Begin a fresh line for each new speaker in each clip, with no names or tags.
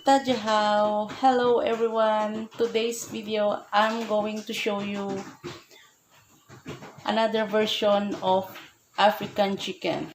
Tajahao, hello everyone. Today's video, I'm going to show you another version of African chicken.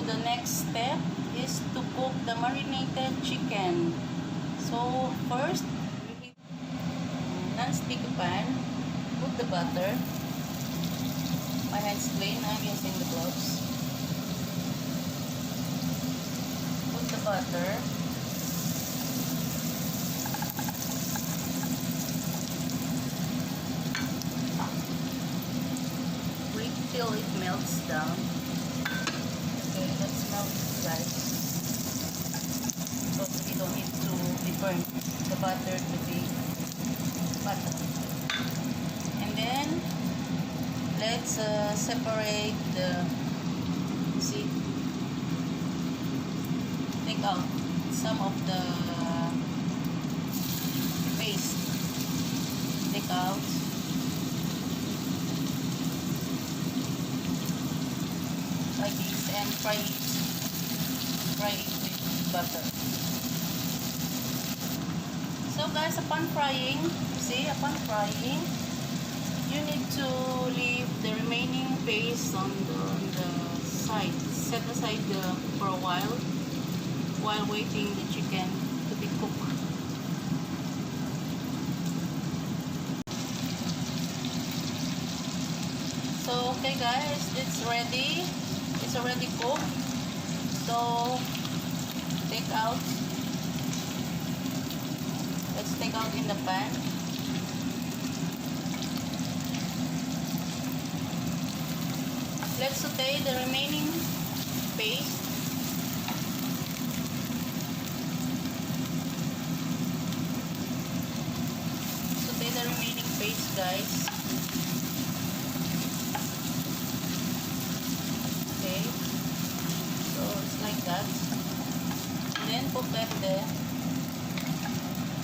the next step is to cook the marinated chicken. So first, we heat non-stick pan, put the butter. My hands clean, I'm using the gloves. Put the butter. Wait till it melts down. Okay, let's melt it, guys. So we don't need to burn the butter to the butter. And then let's separate the, see, take out some of the paste. Take out. Like this, and fry it with butter. So guys, upon frying, you need to leave the remaining paste on the side. Set aside for a while waiting the chicken to be cooked. So okay guys, it's ready. It's already cooked. So take out. Let's take out in the pan. Let's saute the remaining paste. Saute the remaining paste, guys. Okay, so it's like that. And then prepare the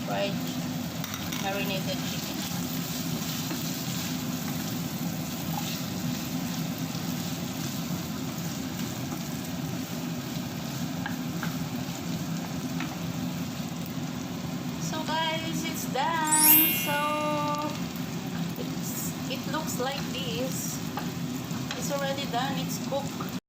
fried marinated chicken. So guys, it's done. So it looks like this. It's already done. It's cooked.